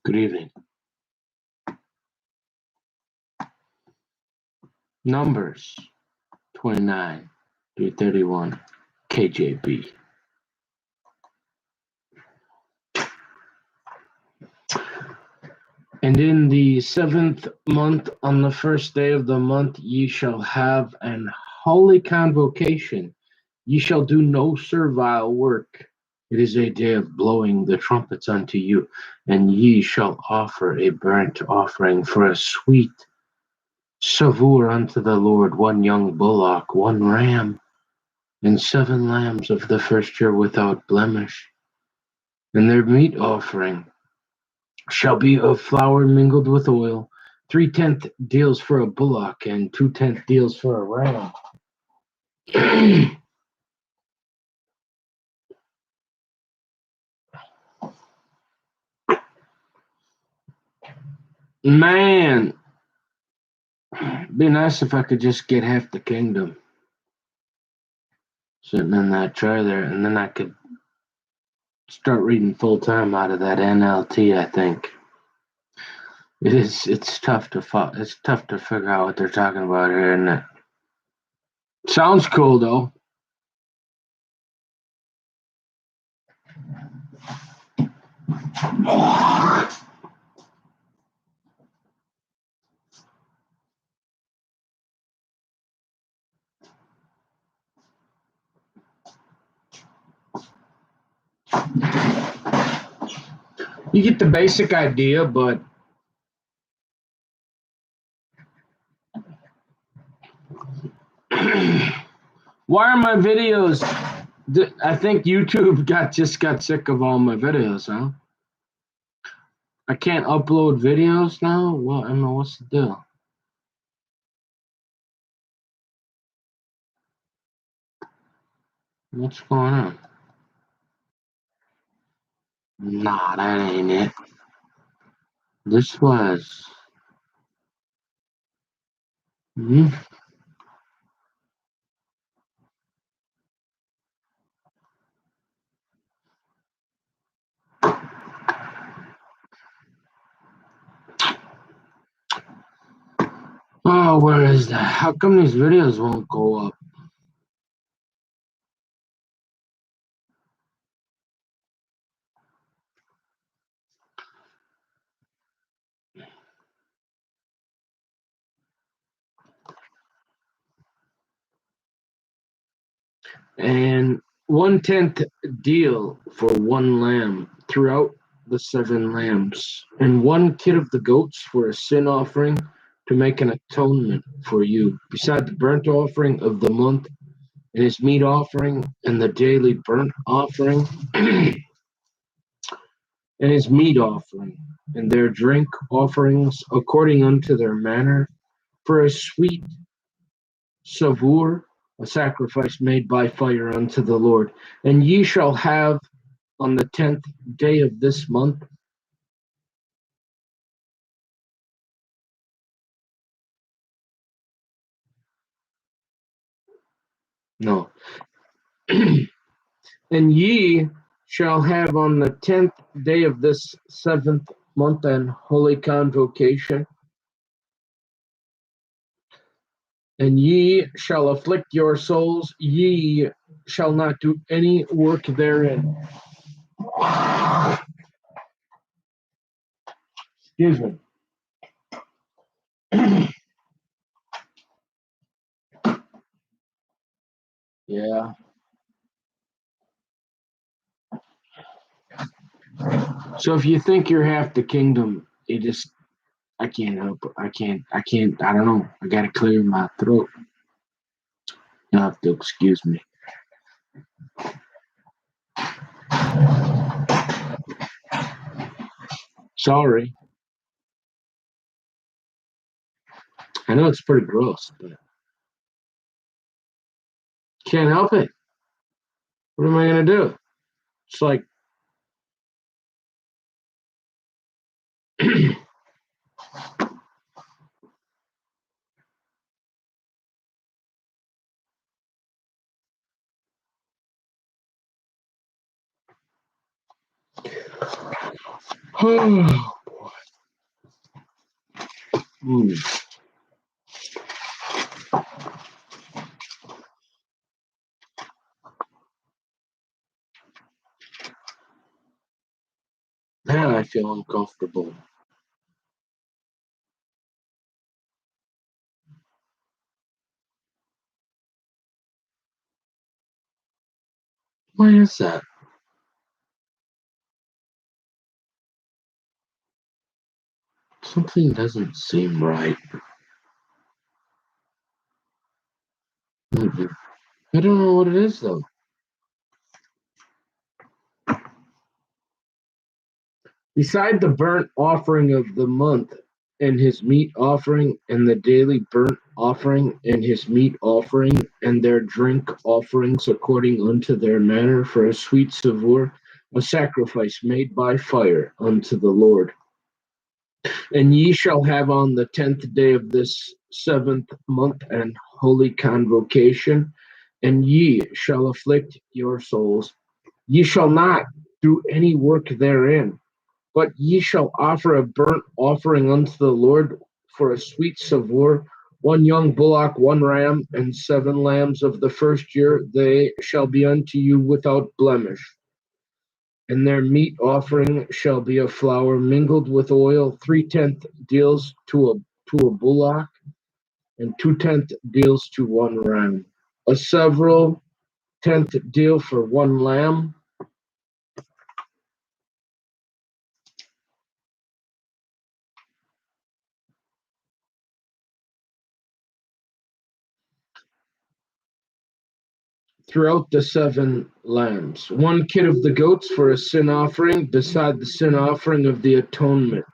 Good evening. Numbers 29 through 31, KJB. And in the 7th month, on the first day of the month, ye shall have an holy convocation. Ye shall do no servile work. It is a day of blowing the trumpets unto you, and ye shall offer a burnt offering for a sweet savour unto the Lord, one young bullock, one ram, and 7 lambs of the first year without blemish. And their meat offering shall be of flour mingled with oil, 3/10 deals for a bullock, and 2/10 deals for a ram. Man, be nice if I could just get half the kingdom sitting in that trailer, and then I could start reading full time out of that NLT. I think it's tough to figure out what they're talking about here, isn't it? Sounds cool though. You get the basic idea, but why are my videos? I think YouTube just got sick of all my videos, huh? I can't upload videos now. Well, I don't know what's the deal. What's going on? Nah, that ain't it. This was. Hmm? Oh, where is that? How come these videos won't go up? And 1/10 deal for 1 lamb throughout the 7 lambs, and 1 kid of the goats for a sin offering to make an atonement for you, beside the burnt offering of the month, and his meat offering, and the daily burnt offering, and his meat offering, and their drink offerings according unto their manner, for a sweet savour, a sacrifice made by fire unto the Lord. And ye shall have on the 10th day of this month no. And ye shall have on the 10th day of this 7th month an holy convocation, and ye shall afflict your souls, ye shall not do any work therein. Excuse me. Yeah. So if you think you're half the kingdom, you just I can't help it. I don't know. I gotta clear my throat. You'll have to excuse me. Sorry. I know it's pretty gross, but can't help it. What am I gonna do? It's like oh Hmm. Man, I feel uncomfortable. Why is that? Something doesn't seem right. Mm-mm. I don't know what it is though. Beside the burnt offering of the month and his meat offering and the daily burnt offering and his meat offering and their drink offerings according unto their manner for a sweet savour, a sacrifice made by fire unto the Lord. And ye shall have on the 10th day of this 7th month an holy convocation, and ye shall afflict your souls. Ye shall not do any work therein, but ye shall offer a burnt offering unto the Lord for a sweet savour, one young bullock, one ram, and 7 lambs of the first year. They shall be unto you without blemish. And their meat offering shall be of flour mingled with oil, 3/10 deals to a bullock, and 2/10 deals to one ram. A several tenth deal for one lamb. Throughout the 7 lambs, 1 kid of the goats for a sin offering, beside the sin offering of the atonement,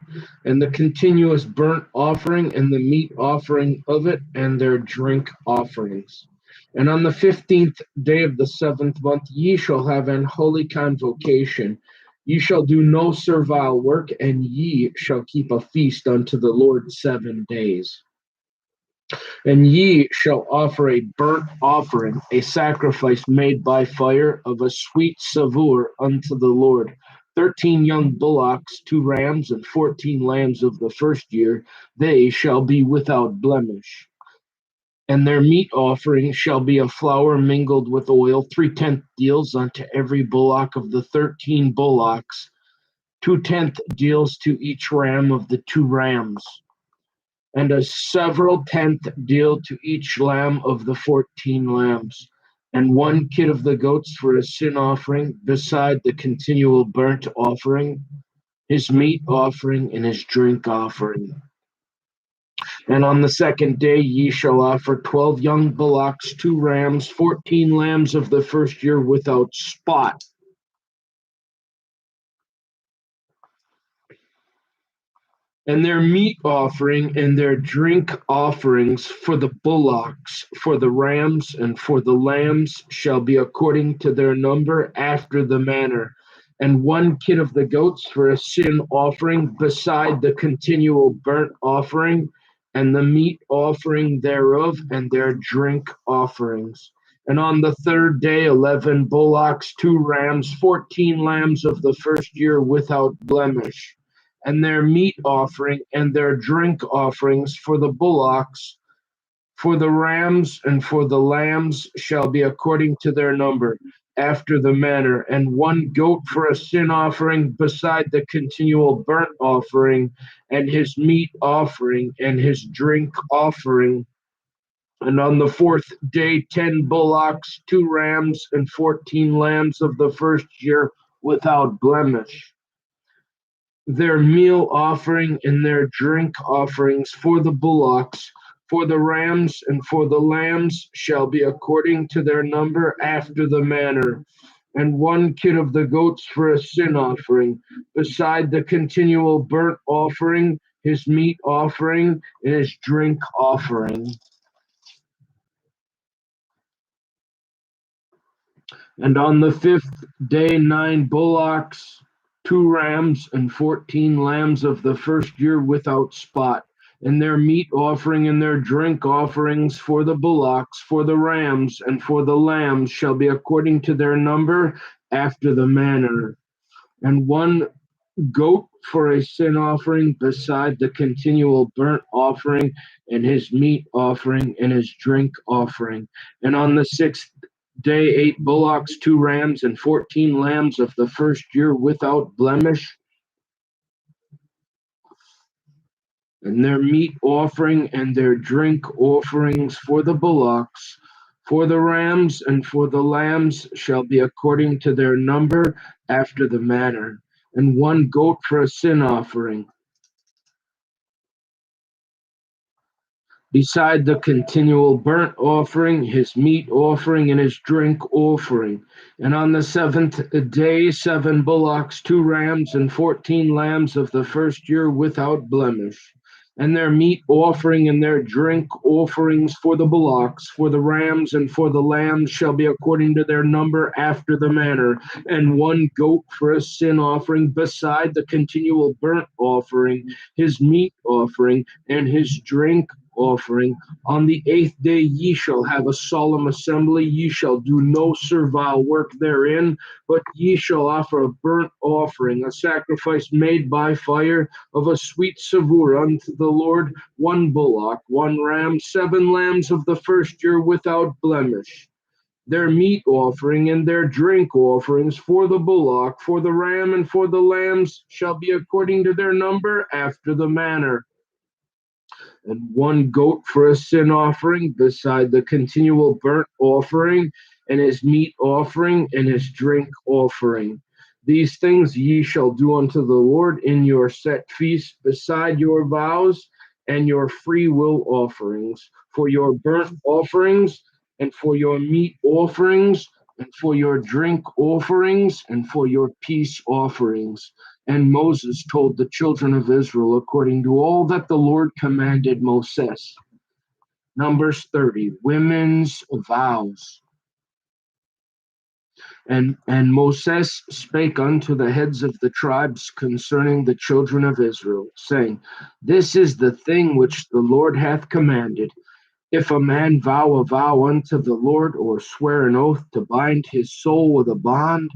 and the continuous burnt offering, and the meat offering of it, and their drink offerings. And on the 15th day of the 7th month, ye shall have an holy convocation. Ye shall do no servile work, and ye shall keep a feast unto the Lord 7 days. And ye shall offer a burnt offering, a sacrifice made by fire of a sweet savour unto the Lord. 13 young bullocks, 2 rams, and 14 lambs of the first year, they shall be without blemish. And their meat offering shall be of flour mingled with oil, 3/10 deals unto every bullock of the 13 bullocks, 2/10 deals to each ram of the 2 rams, and a several tenth deal to each lamb of the 14 lambs, and 1 kid of the goats for a sin offering, beside the continual burnt offering, his meat offering, and his drink offering. And on the 2nd day ye shall offer 12 young bullocks, 2 rams, 14 lambs of the first year without spot, and their meat offering and their drink offerings for the bullocks, for the rams, and for the lambs shall be according to their number after the manner. And 1 kid of the goats for a sin offering, beside the continual burnt offering, and the meat offering thereof, and their drink offerings. And on the 3rd day, 11 bullocks, 2 rams, 14 lambs of the first year without blemish, and their meat offering and their drink offerings for the bullocks, for the rams, and for the lambs shall be according to their number, after the manner, and 1 goat for a sin offering, beside the continual burnt offering, and his meat offering, and his drink offering. And on the 4th day, 10 bullocks, 2 rams, and 14 lambs of the first year without blemish, their meal offering and their drink offerings for the bullocks, for the rams, and for the lambs shall be according to their number after the manner, and 1 kid of the goats for a sin offering, beside the continual burnt offering, his meat offering, and his drink offering. And on the 5th day, 9 bullocks, 2 rams, and 14 lambs of the first year without spot, and their meat offering and their drink offerings for the bullocks, for the rams, and for the lambs shall be according to their number after the manner. And one goat for a sin offering beside the continual burnt offering and his meat offering and his drink offering. And on the sixth day, 8 bullocks, 2 rams, and 14 lambs of the first year without blemish, and their meat offering and their drink offerings for the bullocks, for the rams, and for the lambs shall be according to their number after the manner, and 1 goat for a sin offering, beside the continual burnt offering, his meat offering, and his drink offering. And on the seventh day, 7 bullocks, 2 rams, and 14 lambs of the first year without blemish. And their meat offering and their drink offerings for the bullocks, for the rams, and for the lambs shall be according to their number after the manner, and 1 goat for a sin offering, beside the continual burnt offering, his meat offering, and his drink offering. On the 8th day ye shall have a solemn assembly. Ye shall do no servile work therein, but ye shall offer a burnt offering, a sacrifice made by fire of a sweet savour unto the Lord, 1 bullock, 1 ram, 7 lambs of the first year without blemish. Their meat offering and their drink offerings for the bullock, for the ram, and for the lambs shall be according to their number after the manner, and 1 goat for a sin offering, beside the continual burnt offering, and his meat offering, and his drink offering. These things ye shall do unto the Lord in your set feasts, beside your vows and your free will offerings, for your burnt offerings, and for your meat offerings, and for your drink offerings, and for your peace offerings. And Moses told the children of Israel according to all that the Lord commanded Moses. Numbers 30, women's vows. And Moses spake unto the heads of the tribes concerning the children of Israel, saying, This is the thing which the Lord hath commanded. If a man vow a vow unto the Lord, or swear an oath to bind his soul with a bond,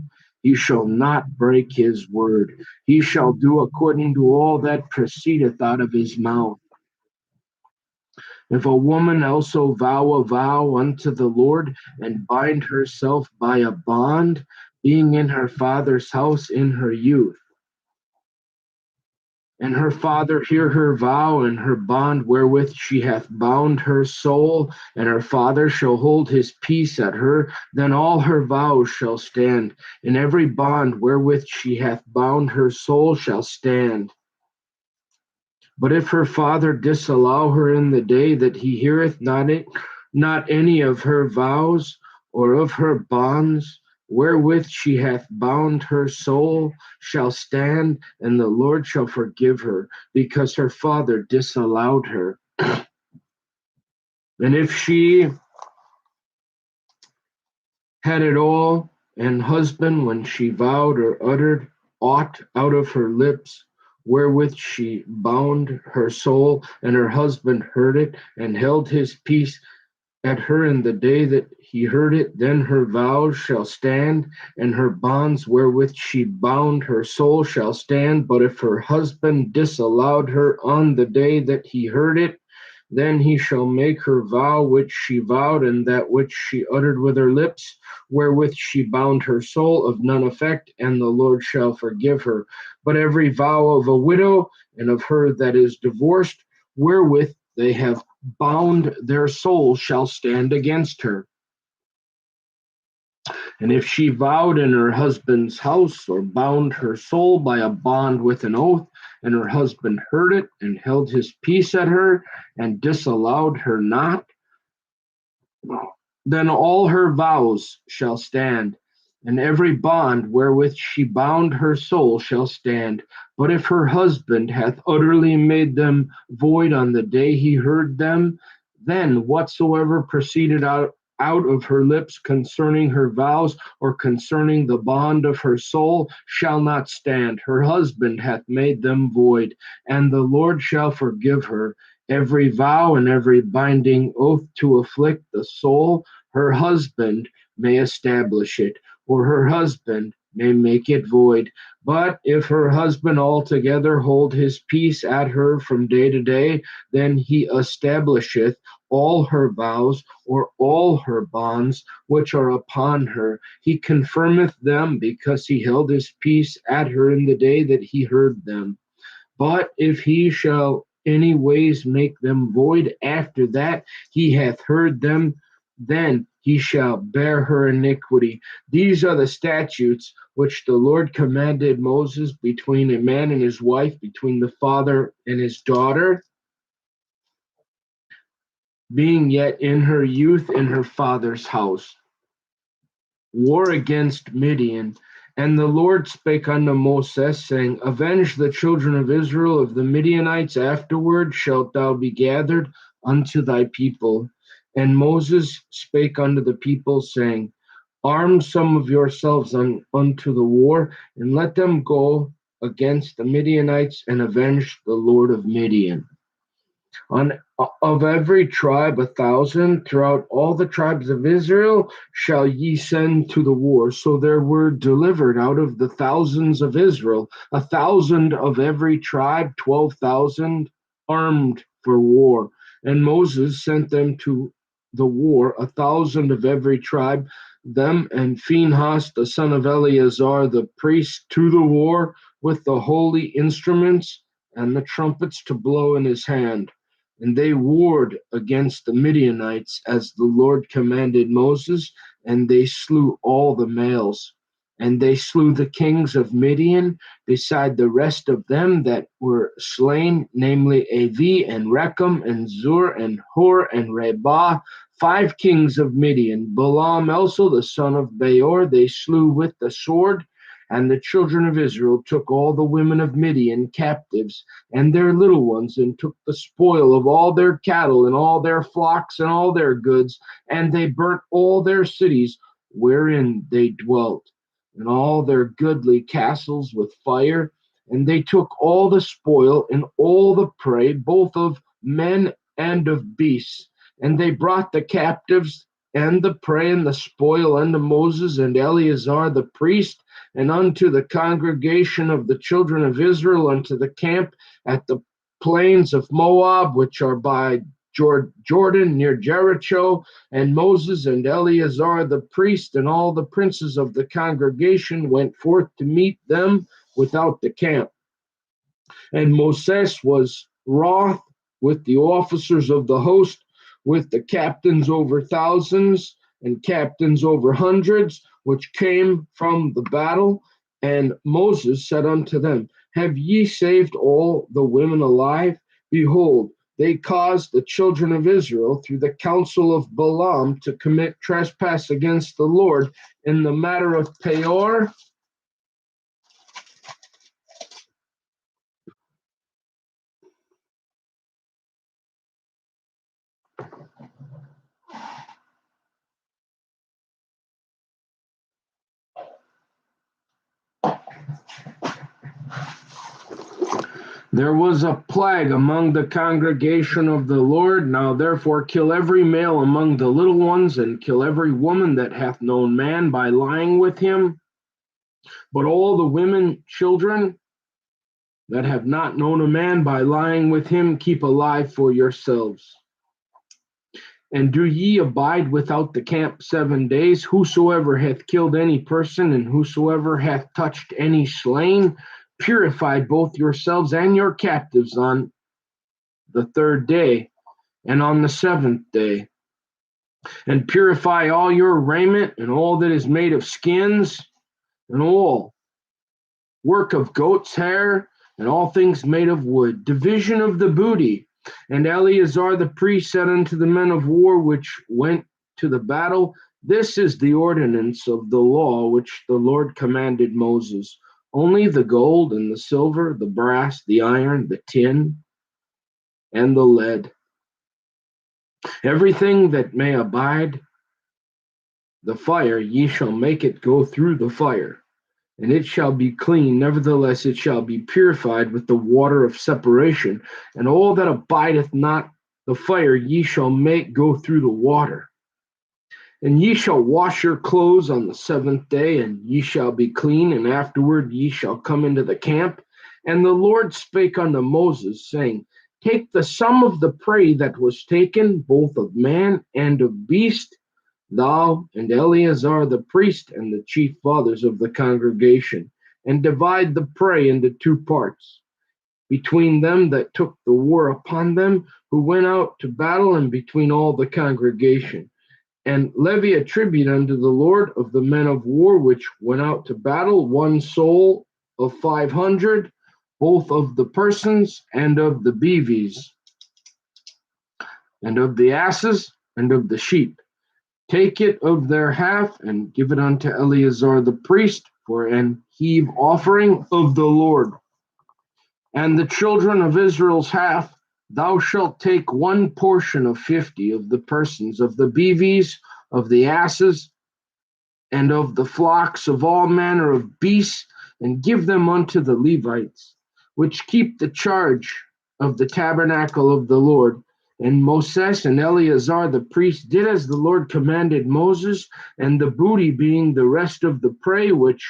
he shall not break his word. He shall do according to all that proceedeth out of his mouth. If a woman also vow a vow unto the Lord, and bind herself by a bond, being in her father's house in her youth, and her father hear her vow and her bond wherewith she hath bound her soul, and her father shall hold his peace at her, then all her vows shall stand, and every bond wherewith she hath bound her soul shall stand. But if her father disallow her in the day that he heareth not any of her vows or of her bonds, wherewith she hath bound her soul, shall stand, and the Lord shall forgive her, because her father disallowed her. And if she had it all, and husband, when she vowed or uttered aught out of her lips, wherewith she bound her soul, and her husband heard it, and held his peace at her in the day that he heard it, then her vows shall stand, and her bonds wherewith she bound her soul shall stand. But if her husband disallowed her on the day that he heard it, then he shall make her vow which she vowed, and that which she uttered with her lips, wherewith she bound her soul, of none effect, and the Lord shall forgive her. But every vow of a widow and of her that is divorced, wherewith they have bound their soul, shall stand against her. And if she vowed in her husband's house, or bound her soul by a bond with an oath, and her husband heard it, and held his peace at her, and disallowed her not, then all her vows shall stand, and every bond wherewith she bound her soul shall stand. But if her husband hath utterly made them void on the day he heard them, then whatsoever proceeded out of her lips concerning her vows, or concerning the bond of her soul, shall not stand. Her husband hath made them void, and the Lord shall forgive her. Every vow and every binding oath to afflict the soul, her husband may establish it, or her husband may make it void. But if her husband altogether hold his peace at her from day to day, then he establisheth all her vows, or all her bonds which are upon her. He confirmeth them, because he held his peace at her in the day that he heard them. But if he shall any ways make them void after that he hath heard them, then he shall bear her iniquity. These are the statutes which the Lord commanded Moses between a man and his wife, between the father and his daughter, being yet in her youth in her father's house. War against Midian. And the Lord spake unto Moses, saying, Avenge the children of Israel of the Midianites, afterward shalt thou be gathered unto thy people. And Moses spake unto the people, saying, Arm some of yourselves unto the war, and let them go against the Midianites, and avenge the Lord of Midian. Of every tribe 1,000 throughout all the tribes of Israel shall ye send to the war. So there were delivered out of the thousands of Israel 1,000 of every tribe, 12,000 armed for war. And Moses sent them to the war, 1,000 of every tribe, them and Phinehas the son of Eleazar the priest to the war, with the holy instruments and the trumpets to blow in his hand. And they warred against the Midianites as the Lord commanded Moses, and they slew all the males. And they slew the kings of Midian, beside the rest of them that were slain, namely Avi and Rechem and Zur and Hur and Rebah, 5 kings of Midian. Balaam also the son of Beor they slew with the sword. And the children of Israel took all the women of Midian captives, and their little ones, and took the spoil of all their cattle, and all their flocks, and all their goods, and they burnt all their cities wherein they dwelt, and all their goodly castles with fire. And they took all the spoil, and all the prey, both of men and of beasts. And they brought the captives, and the prey, and the spoil unto Moses and Eleazar the priest, and unto the congregation of the children of Israel, unto the camp at the plains of Moab, which are by Jordan near Jericho. And Moses and Eleazar the priest and all the princes of the congregation went forth to meet them without the camp. And Moses was wroth with the officers of the host, with the captains over thousands and captains over hundreds, which came from the battle. And Moses said unto them, Have ye saved all the women alive? Behold, they caused the children of Israel through the counsel of Balaam to commit trespass against the Lord in the matter of Peor. There was a plague among the congregation of the Lord. Now therefore kill every male among the little ones, and kill every woman that hath known man by lying with him. But all the women, children that have not known a man by lying with him, keep alive for yourselves. And do ye abide without the camp 7 days. Whosoever hath killed any person, and whosoever hath touched any slain, purify both yourselves and your captives on the 3rd day and on the 7th day. And purify all your raiment, and all that is made of skins, and all work of goat's hair, and all things made of wood. Division of the booty. And Eleazar the priest said unto the men of war which went to the battle, This is the ordinance of the law which the Lord commanded Moses. Only the gold and the silver, the brass, the iron, the tin, and the lead, everything that may abide the fire, ye shall make it go through the fire, and it shall be clean. Nevertheless, it shall be purified with the water of separation. And all that abideth not the fire, ye shall make go through the water. And ye shall wash your clothes on the seventh day, and ye shall be clean, and afterward ye shall come into the camp. And the Lord spake unto Moses, saying, Take the sum of the prey that was taken, both of man and of beast, thou and Eleazar the priest, and the chief fathers of the congregation, and divide the prey into two parts, between them that took the war upon them, who went out to battle, and between all the congregation. And levy a tribute unto the Lord of the men of war which went out to battle, one soul of 500, both of the persons and of the beeves, and of the asses and of the sheep. Take it of their half, and give it unto Eleazar the priest for an heave offering of the Lord. And the children of Israel's half, thou shalt take one portion of 50 of the persons, of the beeves, of the asses, and of the flocks, of all manner of beasts, and give them unto the Levites, which keep the charge of the tabernacle of the Lord. And Moses and Eleazar the priest did as the Lord commanded Moses, and the booty, being the rest of the prey which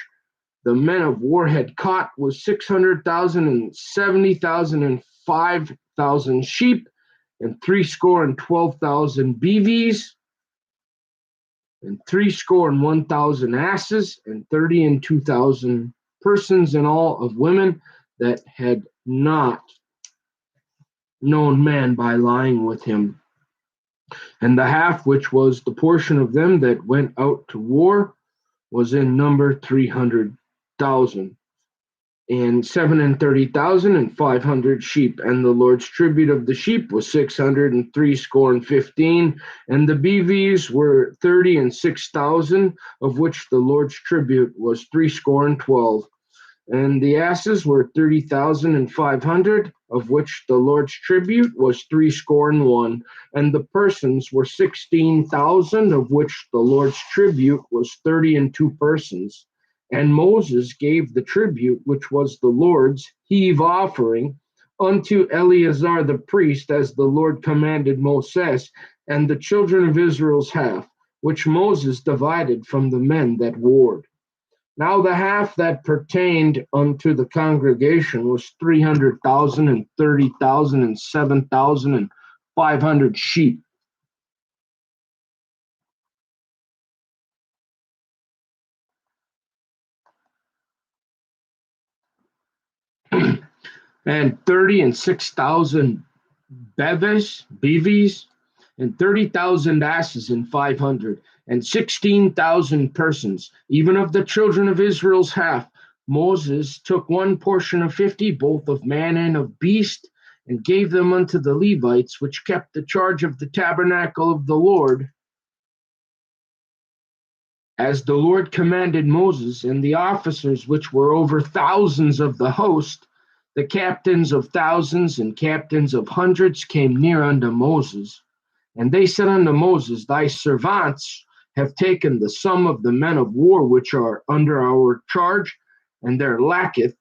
the men of war had caught, was 600,000 and 70,000 and 5,000 sheep, and 312,000 beeves, and 1,000 asses, and 2,000 persons in all of women that had not known man by lying with him. And the half which was the portion of them that went out to war was in number 300,000, and 37,500 sheep. And the Lord's tribute of the sheep was 615, and the beeves were 36,000, of which the Lord's tribute was 312. And the asses were 30,500, of which the Lord's tribute was 301. And the persons were 16,000, of which the Lord's tribute was 32 persons. And Moses gave the tribute, which was the Lord's heave offering, unto Eleazar the priest, as the Lord commanded Moses, and the children of Israel's half, which Moses divided from the men that warred. Now the half that pertained unto the congregation was 300,000 and 30,000 and 7,500 sheep. And 36,000 beeves, and 30,000 asses, and 500, and 16,000 persons, even of the children of Israel's half. Moses took one portion of 50, both of man and of beast, and gave them unto the Levites, which kept the charge of the tabernacle of the Lord, as the Lord commanded Moses. And the officers which were over thousands of the host, the captains of thousands and captains of hundreds, came near unto Moses. And they said unto Moses, Thy servants have taken the sum of the men of war which are under our charge, and there lacketh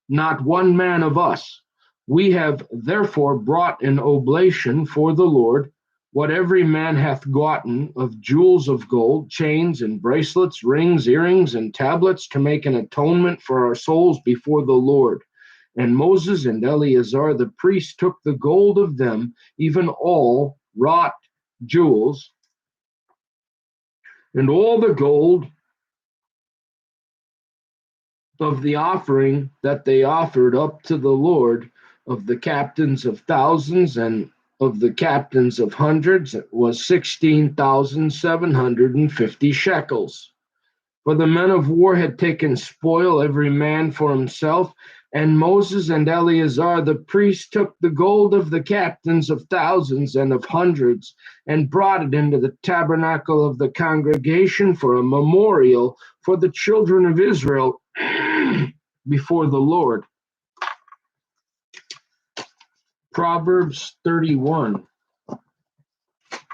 not one man of us. We have therefore brought an oblation for the Lord, what every man hath gotten of jewels of gold, chains and bracelets, rings, earrings, and tablets, to make an atonement for our souls before the Lord. And Moses and Eleazar the priest took the gold of them, even all wrought jewels, and all the gold of the offering that they offered up to the Lord, of the captains of thousands and of the captains of hundreds, was 16,750 shekels. For the men of war had taken spoil, every man for himself. And Moses and Eleazar the priest took the gold of the captains of thousands and of hundreds, and brought it into the tabernacle of the congregation for a memorial for the children of Israel before the Lord. Proverbs 31.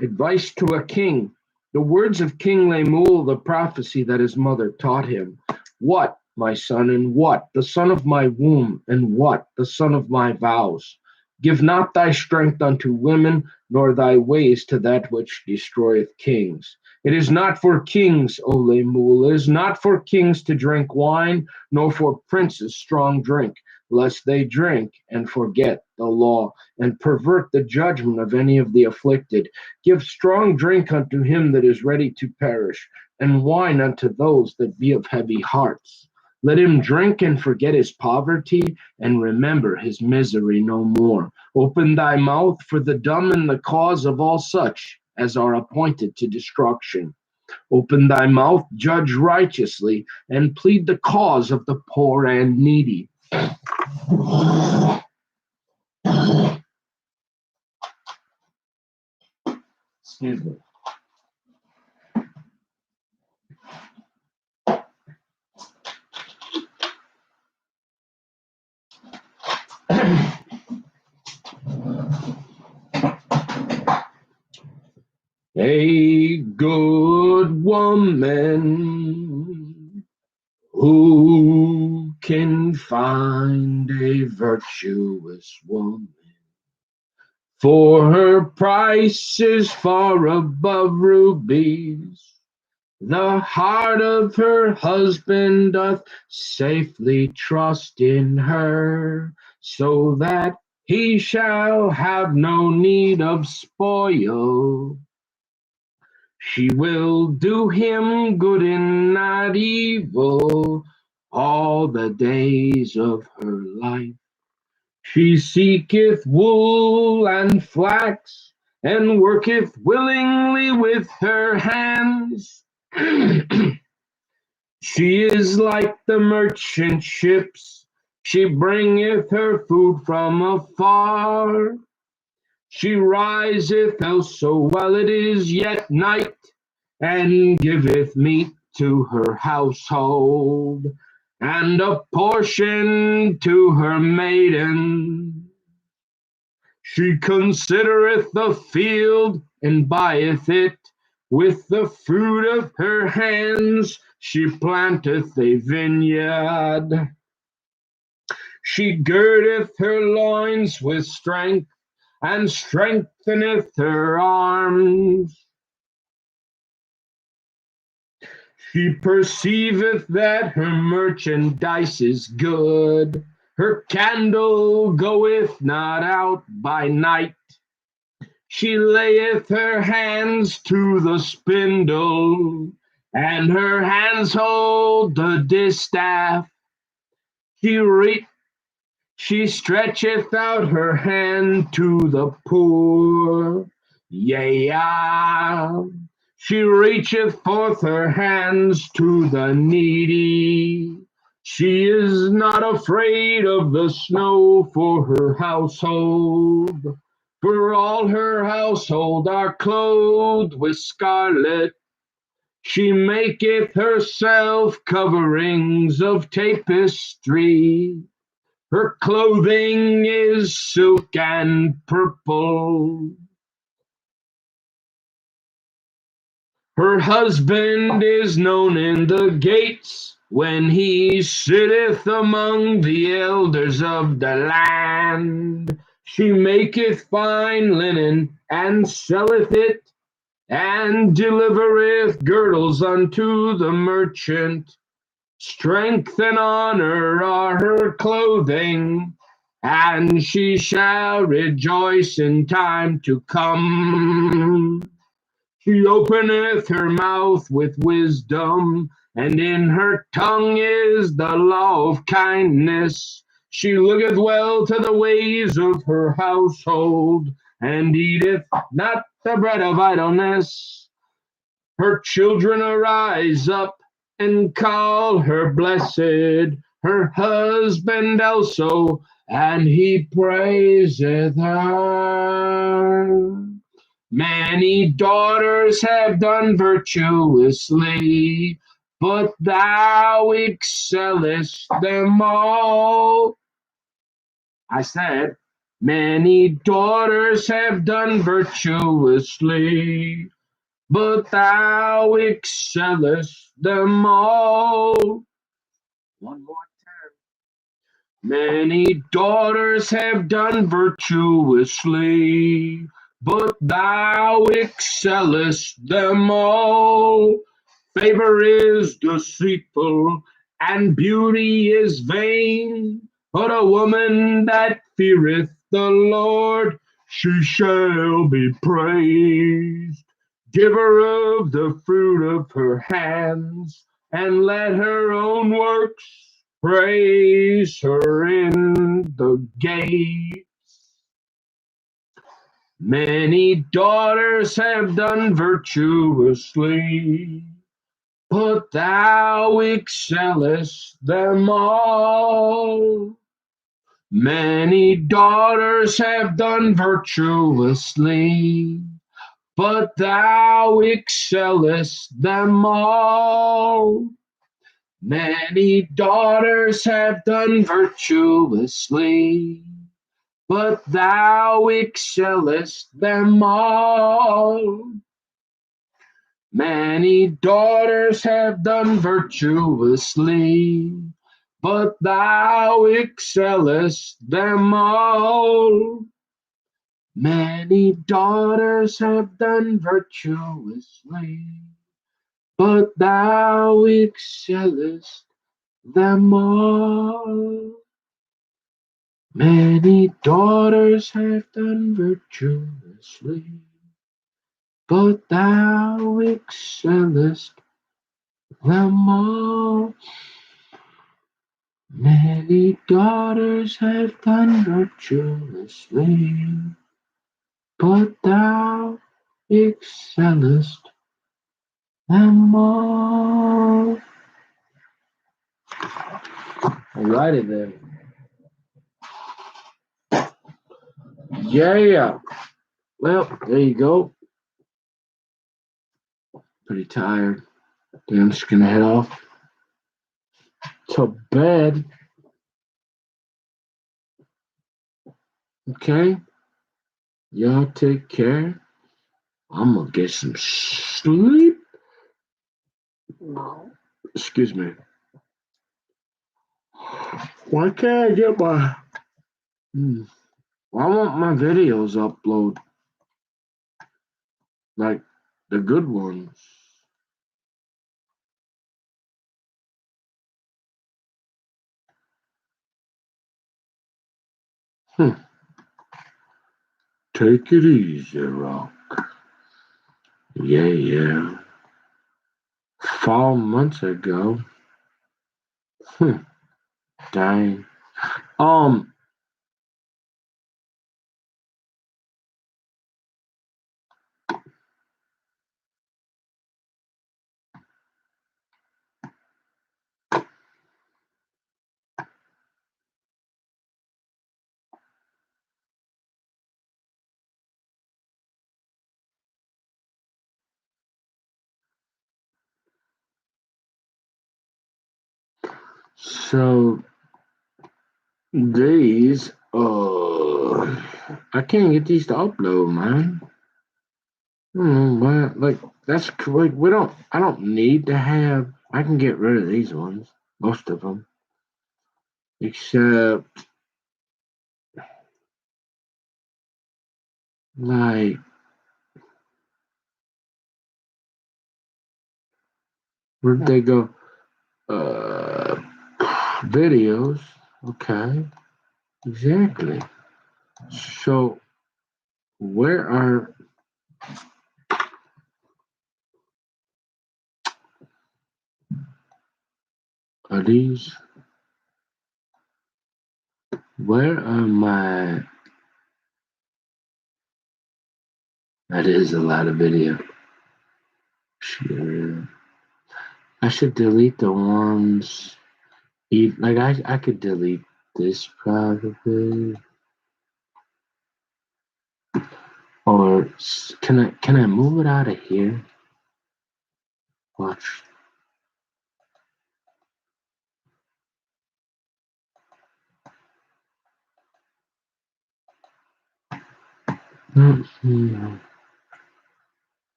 Advice to a king. The words of King Lemuel, the prophecy that his mother taught him. What, my son, and what? The son of my womb, and what? The son of my vows. Give not thy strength unto women, nor thy ways to that which destroyeth kings. It is not for kings, O Lemuel, it is not for kings to drink wine, nor for princes strong drink, lest they drink and forget the law, and pervert the judgment of any of the afflicted. Give strong drink unto him that is ready to perish, and wine unto those that be of heavy hearts. Let him drink and forget his poverty, and remember his misery no more. Open thy mouth for the dumb and the cause of all such as are appointed to destruction. Open thy mouth, judge righteously, and plead the cause of the poor and needy. Excuse me. A good woman who can find a virtuous woman, for her price is far above rubies. The heart of her husband doth safely trust in her, so that he shall have no need of spoil. She will do him good and not evil all the days of her life. She seeketh wool and flax, and worketh willingly with her hands. She is like the merchant ships, she bringeth her food from afar. She riseth also while it is yet night, and giveth meat to her household, and a portion to her maiden. She considereth the field, and buyeth it. With the fruit of her hands she planteth a vineyard. She girdeth her loins with strength, and strengtheneth her arms. She perceiveth that her merchandise is good. Her candle goeth not out by night. She layeth her hands to the spindle, and her hands hold the distaff. She stretcheth out her hand to the poor. Yea, she reacheth forth her hands to the needy. She is not afraid of the snow for her household, for all her household are clothed with scarlet. She maketh herself coverings of tapestry. Her clothing is silk and purple. Her husband is known in the gates, when he sitteth among the elders of the land. She maketh fine linen, and selleth it, and delivereth girdles unto the merchant. Strength and honor are her clothing, and she shall rejoice in time to come. She openeth her mouth with wisdom, and in her tongue is the law of kindness. She looketh well to the ways of her household, and eateth not the bread of idleness. Her children arise up and call her blessed, her husband also, and he praiseth her. Many daughters have done virtuously, but thou excellest them all. I said, many daughters have done virtuously, but thou excellest them all. One more time. Many daughters have done virtuously, but thou excellest them all. Favor is deceitful, and beauty is vain. But a woman that feareth the Lord, she shall be praised. Give her of the fruit of her hands, and let her own works praise her in the gate. Many daughters have done virtuously, but thou excellest them all. Many daughters have done virtuously, but thou excellest them all. Many daughters have done virtuously, but thou excellest them all. Many daughters have done virtuously, but thou excellest them all. Many daughters have done virtuously, but thou excellest them all. Many daughters have done virtuously, but thou excellest them all. Many daughters have done virtuously, but thou excellest them all. Alrighty then. Yeah. Well, there you go. Pretty tired. I'm just gonna head off to bed. Okay? Y'all take care. I'm gonna get some sleep. Excuse me. Why can't I get my why won't my videos upload like the good ones? Take it easy, Rock. Yeah. 4 months ago. Dang. So these I can't get these to upload, man. Why, like that's like I don't need to have I can get rid of these ones, most of them. Except like where'd they go? Uh Videos. Okay. Exactly. So where are these? Where are my that is a lot of video. Sure. I should delete the ones like I could delete this probably. Or can I move it out of here? Watch. Mm-hmm.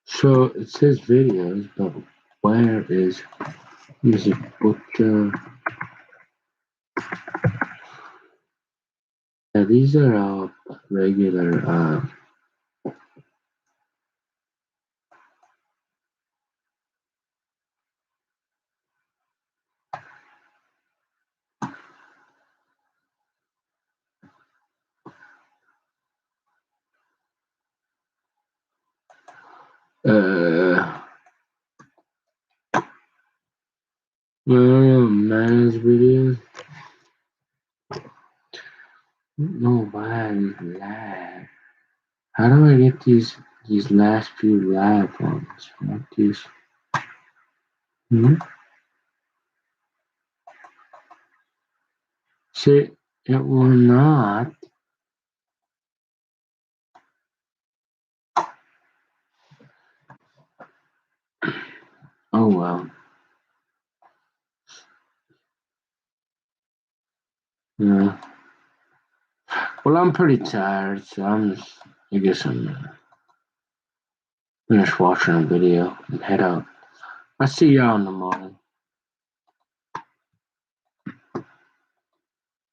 So it says videos, but where is music butcher? Yeah, these are all regular. Uh, man's videos. No, why live? How do I get these last few live ones? What these? Hmm? See, it will not. Oh well. Yeah. Well, I'm pretty tired, so I guess I'm finish watching a video and head out. I'll see y'all in the morning.